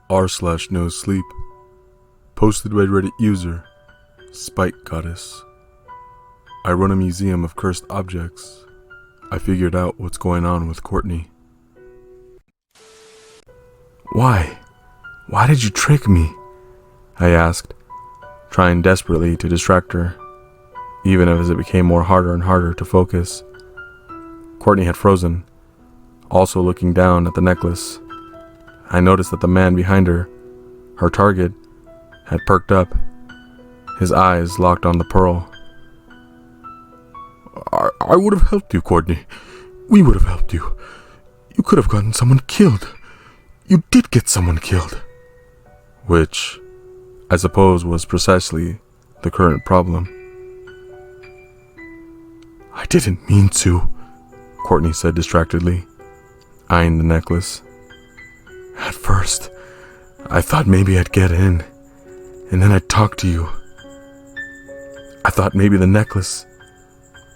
r/Nosleep. Posted by Reddit user Spike Goddess. I run a museum of cursed objects. I figured out what's going on with Courtney. Why? Why did you trick me? I asked, trying desperately to distract her, even as it became harder and harder to focus. Courtney had frozen, also looking down at the necklace. I noticed that the man behind her target, had perked up, his eyes locked on the pearl. I would have helped you, Courtney. We would have helped you. You could have gotten someone killed. You did get someone killed. Which, I suppose, was precisely the current problem. I didn't mean to, Courtney said distractedly, eyeing the necklace. At first, I thought maybe I'd get in, and then I'd talk to you. I thought maybe the necklace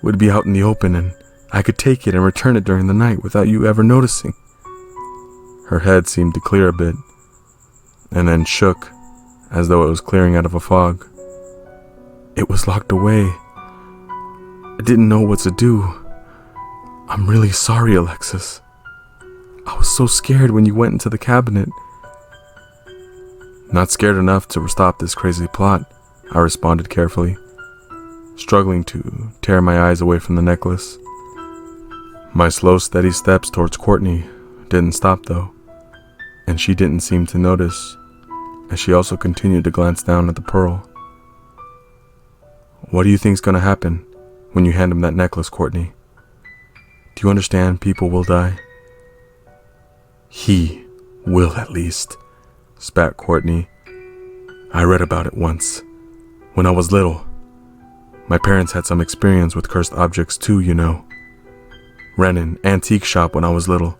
would be out in the open and I could take it and return it during the night without you ever noticing. Her head seemed to clear a bit, and then shook as though it was clearing out of a fog. It was locked away. I didn't know what to do. I'm really sorry, Alexis. I was so scared when you went into the cabinet. Not scared enough to stop this crazy plot, I responded carefully, struggling to tear my eyes away from the necklace. My slow, steady steps towards Courtney didn't stop though, and she didn't seem to notice, as she also continued to glance down at the pearl. What do you think's gonna happen when you hand him that necklace, Courtney? Do you understand people will die? He will, at least, spat Courtney. I read about it once, when I was little. My parents had some experience with cursed objects too, you know. Ran an antique shop when I was little.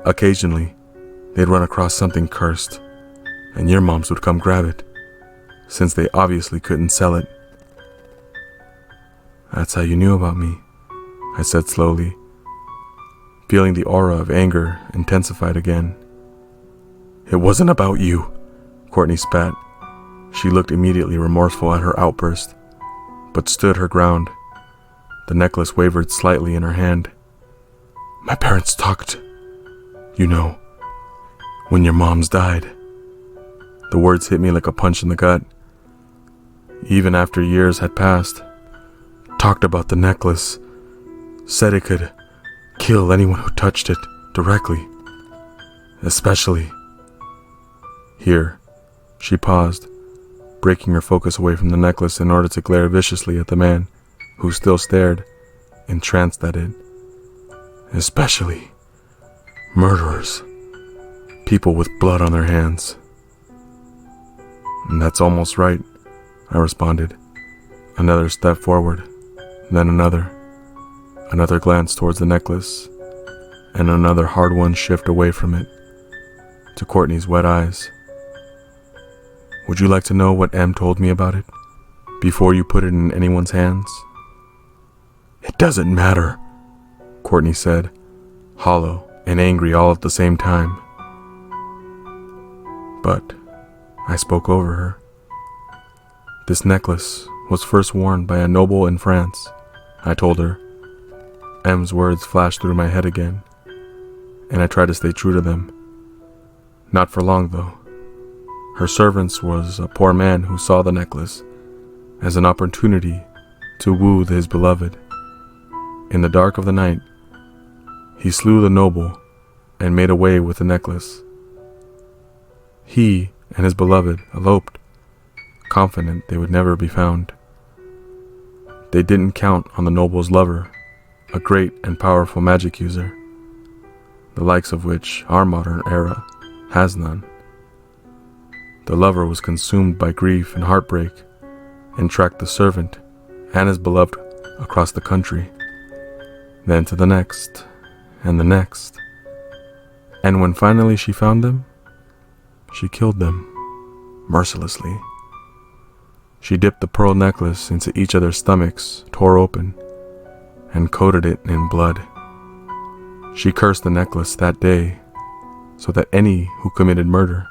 Occasionally, they'd run across something cursed, and your moms would come grab it, since they obviously couldn't sell it. That's how you knew about me, I said slowly, feeling the aura of anger intensified again. It wasn't about you, Courtney spat. She looked immediately remorseful at her outburst, but stood her ground. The necklace wavered slightly in her hand. My parents talked, you know, when your moms died. The words hit me like a punch in the gut. Even after years had passed, talked about the necklace, said it could kill anyone who touched it directly, especially. Here, she paused, breaking her focus away from the necklace in order to glare viciously at the man, who still stared, entranced at it. Especially murderers, people with blood on their hands. And that's almost right, I responded. Another step forward, then another glance towards the necklace, and another hard-won shift away from it, to Courtney's wet eyes. Would you like to know what M told me about it, before you put it in anyone's hands? It doesn't matter, Courtney said, hollow and angry all at the same time. But I spoke over her. This necklace was first worn by a noble in France, I told her. M's words flashed through my head again, and I tried to stay true to them. Not for long, though. Her servant was a poor man who saw the necklace as an opportunity to woo his beloved. In the dark of the night, he slew the noble and made away with the necklace. He and his beloved eloped, confident they would never be found. They didn't count on the noble's lover, a great and powerful magic user, the likes of which our modern era has none. The lover was consumed by grief and heartbreak, and tracked the servant and his beloved across the country, then to the next, and the next. And when finally she found them, she killed them, mercilessly. She dipped the pearl necklace into each of their stomachs, tore open, and coated it in blood. She cursed the necklace that day, so that any who committed murder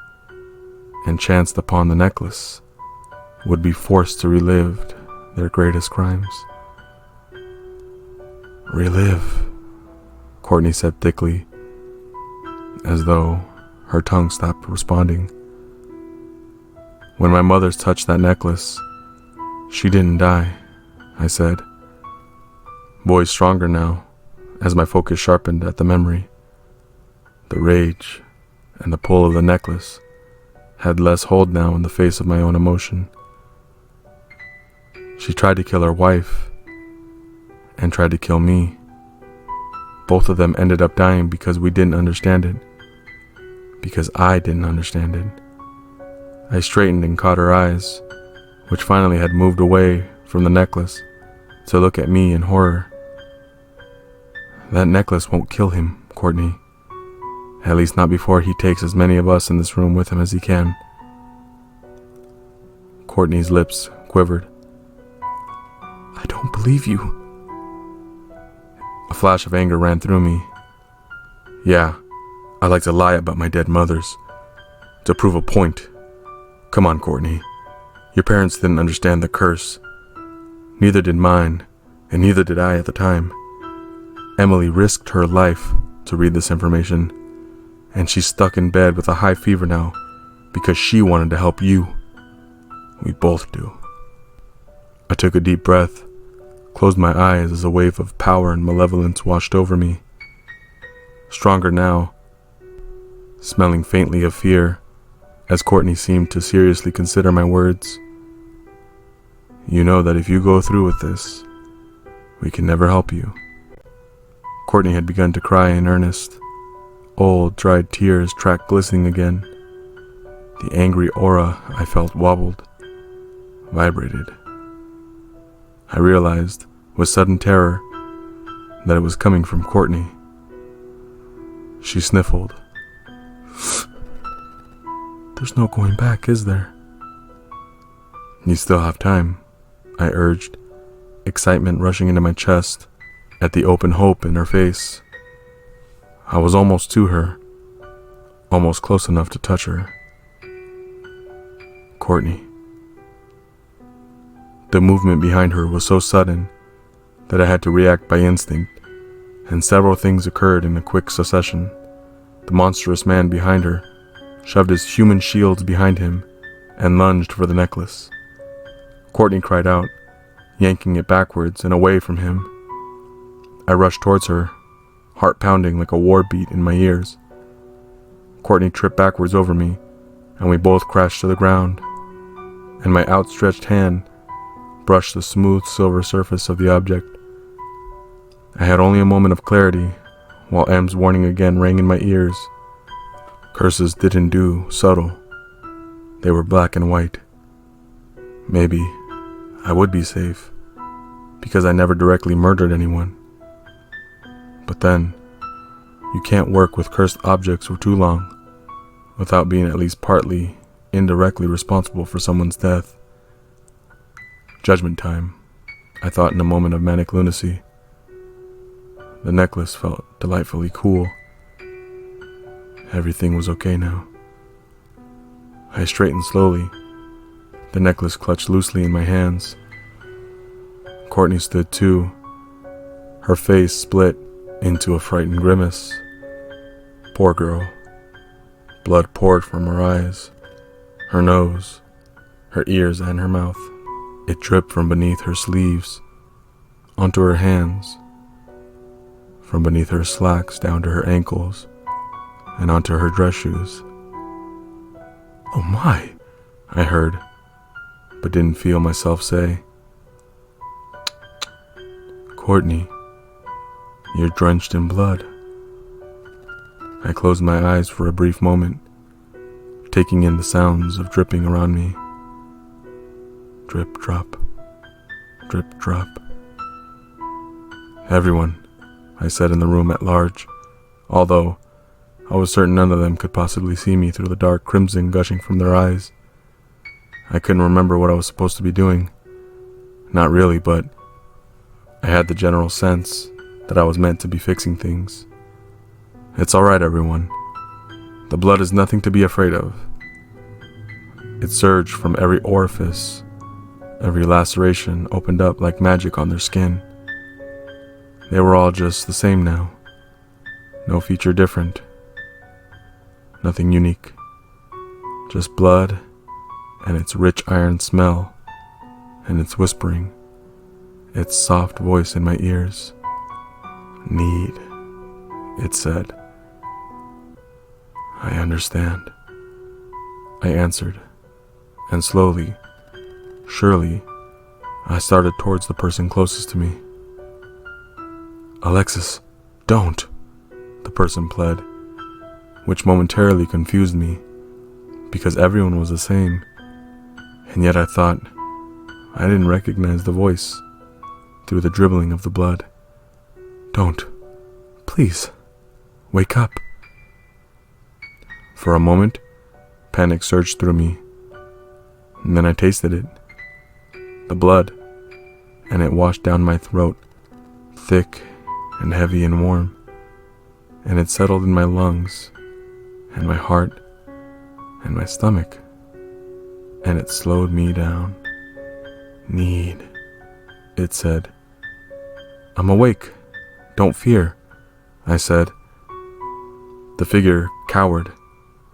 and chanced upon the necklace would be forced to relive their greatest crimes. Relive, Courtney said thickly, as though her tongue stopped responding. When my mother's touched that necklace, she didn't die, I said, voice stronger now as my focus sharpened at the memory. The rage and the pull of the necklace had less hold now in the face of my own emotion. She tried to kill her wife and tried to kill me. Both of them ended up dying because we didn't understand it. Because I didn't understand it. I straightened and caught her eyes, which finally had moved away from the necklace to look at me in horror. That necklace won't kill him, Courtney. At least not before he takes as many of us in this room with him as he can. Courtney's lips quivered. I don't believe you. A flash of anger ran through me. Yeah, I like to lie about my dead mothers. To prove a point. Come on, Courtney. Your parents didn't understand the curse. Neither did mine, and neither did I at the time. Emily risked her life to read this information, and she's stuck in bed with a high fever now because she wanted to help you. We both do. I took a deep breath, closed my eyes as a wave of power and malevolence washed over me. Stronger now, smelling faintly of fear, as Courtney seemed to seriously consider my words. You know that if you go through with this, we can never help you. Courtney had begun to cry in earnest. Old, dried tears tracked glistening again. The angry aura I felt wobbled, vibrated. I realized, with sudden terror, that it was coming from Courtney. She sniffled. There's no going back, is there? You still have time, I urged, excitement rushing into my chest at the open hope in her face. I was almost to her, almost close enough to touch her. Courtney. The movement behind her was so sudden that I had to react by instinct, and several things occurred in a quick succession. The monstrous man behind her shoved his human shields behind him and lunged for the necklace. Courtney cried out, yanking it backwards and away from him. I rushed towards her, heart pounding like a war beat in my ears. Courtney tripped backwards over me, and we both crashed to the ground, and my outstretched hand brushed the smooth silver surface of the object. I had only a moment of clarity, while M's warning again rang in my ears. Curses didn't do subtle. They were black and white. Maybe I would be safe, because I never directly murdered anyone. But then, you can't work with cursed objects for too long without being at least partly, indirectly responsible for someone's death. Judgment time, I thought in a moment of manic lunacy. The necklace felt delightfully cool. Everything was okay now. I straightened slowly, the necklace clutched loosely in my hands. Courtney stood too, her face split into a frightened grimace. Poor girl. Blood poured from her eyes, her nose, her ears, and her mouth. It dripped from beneath her sleeves, onto her hands, from beneath her slacks down to her ankles, and onto her dress shoes. Oh my, I heard, but didn't feel myself say. Courtney, you're drenched in blood. I closed my eyes for a brief moment, taking in the sounds of dripping around me. Drip, drop, drip, drop. Everyone, I said in the room at large, although I was certain none of them could possibly see me through the dark crimson gushing from their eyes. I couldn't remember what I was supposed to be doing. Not really, but I had the general sense that I was meant to be fixing things. It's all right, everyone. The blood is nothing to be afraid of. It surged from every orifice. Every laceration opened up like magic on their skin. They were all just the same now. No feature different. Nothing unique. Just blood and its rich iron smell and its whispering, its soft voice in my ears. Need, it said. I understand. I answered, and slowly, surely, I started towards the person closest to me. Alexis, don't, the person pled, which momentarily confused me, because everyone was the same, and yet I thought I didn't recognize the voice through the dribbling of the blood. Don't, please, wake up. For a moment, panic surged through me, and then I tasted it, the blood, and it washed down my throat, thick and heavy and warm, and it settled in my lungs, and my heart, and my stomach, and it slowed me down. Need, it said. I'm awake. Don't fear, I said. The figure cowered,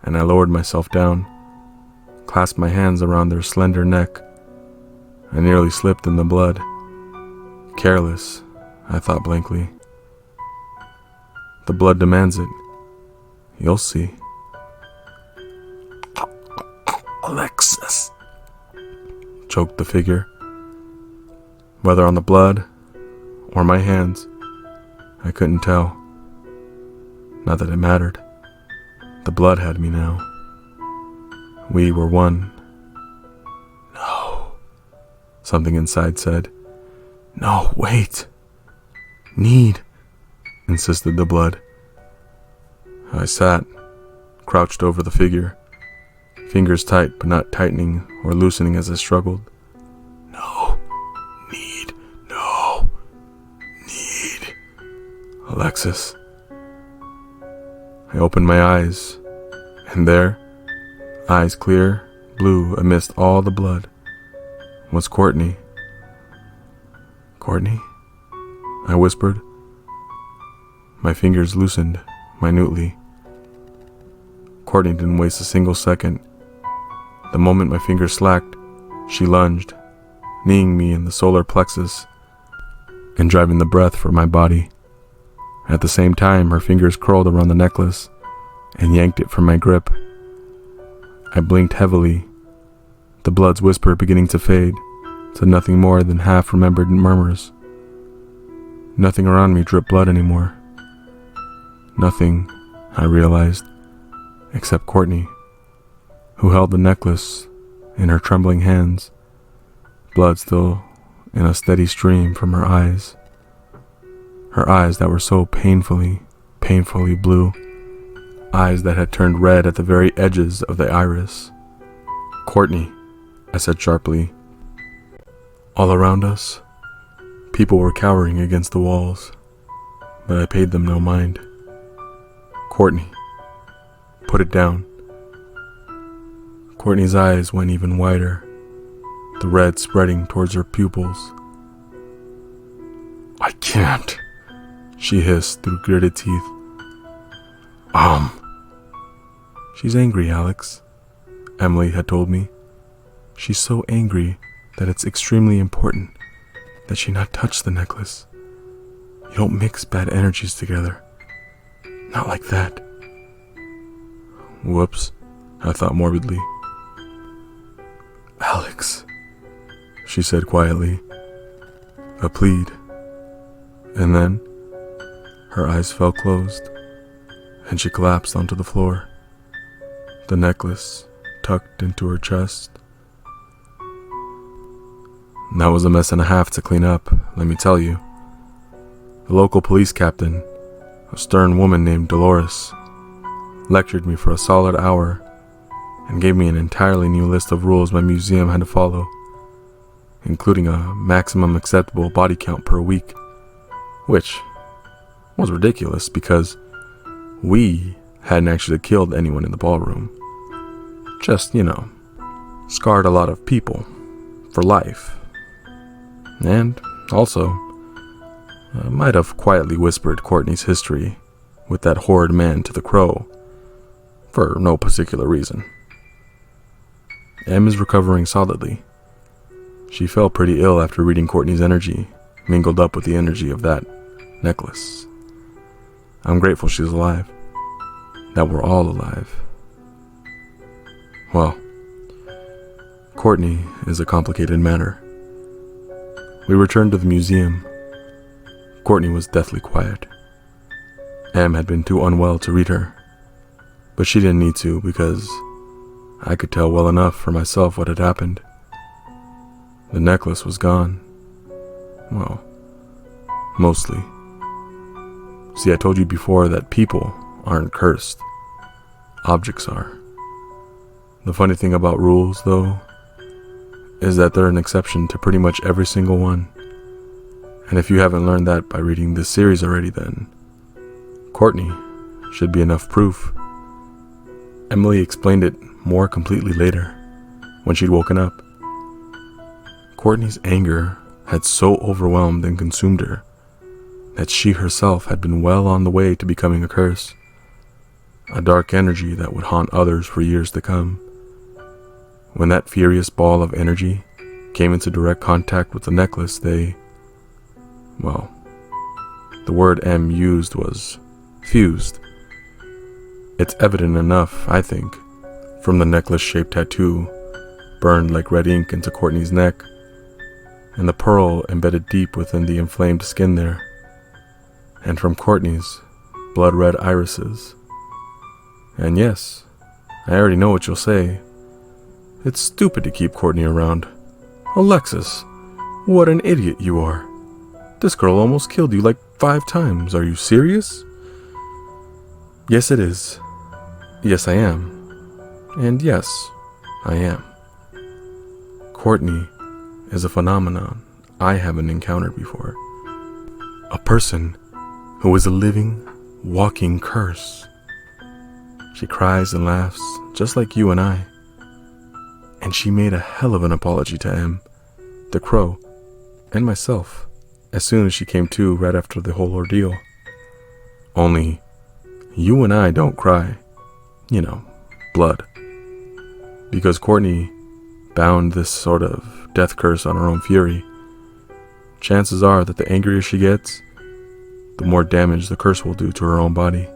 and I lowered myself down, clasped my hands around their slender neck. I nearly slipped in the blood. Careless, I thought blankly. The blood demands it. You'll see. Alexis, choked the figure. Whether on the blood or my hands, I couldn't tell. Not that it mattered. The blood had me now. We were one. No, something inside said. No, wait. Need, insisted the blood. I sat, crouched over the figure, fingers tight but not tightening or loosening as I struggled. No, need, no, need. Alexis. I opened my eyes, and there, eyes clear, blue amidst all the blood, was Courtney. Courtney? I whispered. My fingers loosened minutely. Courtney didn't waste a single second. The moment my fingers slacked, she lunged, kneeing me in the solar plexus and driving the breath from my body. At the same time, her fingers curled around the necklace and yanked it from my grip. I blinked heavily, the blood's whisper beginning to fade to nothing more than half-remembered murmurs. Nothing around me dripped blood anymore. Nothing, I realized, except Courtney, who held the necklace in her trembling hands, blood still in a steady stream from her eyes. Her eyes that were so painfully blue, eyes that had turned red at the very edges of the iris. Courtney, I said sharply. All around us, people were cowering against the walls, but I paid them no mind. Courtney, put it down. Courtney's eyes went even wider, the red spreading towards her pupils. I can't, she hissed through gritted teeth. She's angry, Alex, Emily had told me. She's so angry that it's extremely important that she not touch the necklace. You don't mix bad energies together. Not like that. Whoops, I thought morbidly. Alex, she said quietly, a plead. And then her eyes fell closed, and she collapsed onto the floor, the necklace tucked into her chest. That was a mess and a half to clean up, let me tell you. The local police captain, a stern woman named Dolores, lectured me for a solid hour and gave me an entirely new list of rules my museum had to follow, including a maximum acceptable body count per week, which was ridiculous because we hadn't actually killed anyone in the ballroom. Just, scarred a lot of people for life. And also, might have quietly whispered Courtney's history with that horrid man to the crow for no particular reason. Em is recovering solidly. She felt pretty ill after reading Courtney's energy mingled up with the energy of that necklace. I'm grateful she's alive, that we're all alive. Well, Courtney is a complicated matter. We returned to the museum. Courtney was deathly quiet. Em had been too unwell to read her, but she didn't need to because I could tell well enough for myself what had happened. The necklace was gone. Well, mostly. See, I told you before that people aren't cursed. Objects are. The funny thing about rules, though, is that they're an exception to pretty much every single one. And if you haven't learned that by reading this series already, then Courtney should be enough proof. Emily explained it more completely later, when she'd woken up. Courtney's anger had so overwhelmed and consumed her that she herself had been well on the way to becoming a curse, a dark energy that would haunt others for years to come. When that furious ball of energy came into direct contact with the necklace, the word M used was fused. It's evident enough, I think, from the necklace-shaped tattoo burned like red ink into Courtney's neck, and the pearl embedded deep within the inflamed skin there, and from Courtney's blood-red irises. And yes, I already know what you'll say. It's stupid to keep Courtney around. Alexis, what an idiot you are. This girl almost killed you like 5 times. Are you serious? Yes, it is. Yes, I am. And yes, I am. Courtney is a phenomenon I haven't encountered before. A person who is a living, walking curse. She cries and laughs just like you and I. And she made a hell of an apology to Em, the crow, and myself as soon as she came to right after the whole ordeal. Only, you and I don't cry. You know, blood. Because Courtney bound this sort of death curse on her own fury. Chances are that the angrier she gets, the more damage the curse will do to her own body.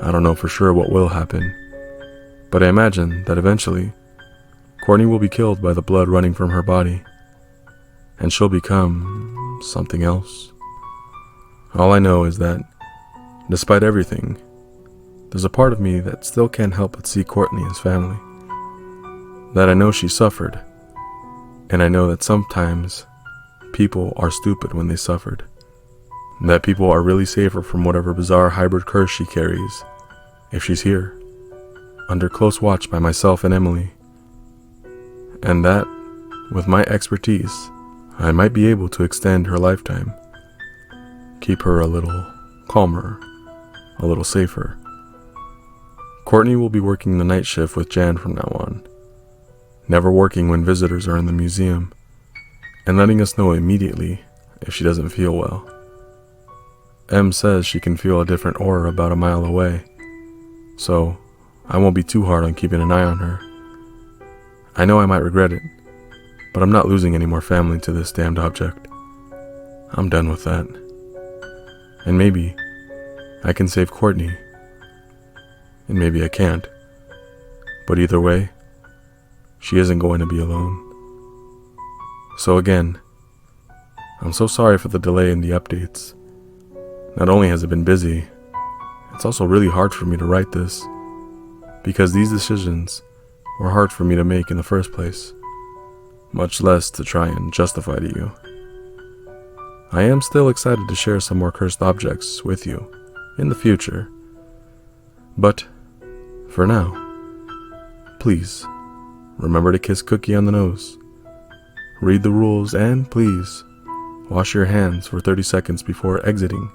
I don't know for sure what will happen, but I imagine that eventually Courtney will be killed by the blood running from her body, and she'll become something else. All I know is that, despite everything, there's a part of me that still can't help but see Courtney as family. That I know she suffered, and I know that sometimes people are stupid when they suffered. That people are really safer from whatever bizarre hybrid curse she carries, if she's here, under close watch by myself and Emily. And that, with my expertise, I might be able to extend her lifetime, keep her a little calmer, a little safer. Courtney will be working the night shift with Jan from now on, never working when visitors are in the museum, and letting us know immediately if she doesn't feel well. Em says she can feel a different aura about a mile away, so I won't be too hard on keeping an eye on her. I know I might regret it, but I'm not losing any more family to this damned object. I'm done with that. And maybe I can save Courtney, and maybe I can't. But either way, she isn't going to be alone. So again, I'm so sorry for the delay in the updates. Not only has it been busy, it's also really hard for me to write this, because these decisions were hard for me to make in the first place, much less to try and justify to you. I am still excited to share some more cursed objects with you in the future, but for now, please remember to kiss Cookie on the nose, read the rules, and please wash your hands for 30 seconds before exiting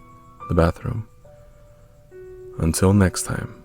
the bathroom. Until next time.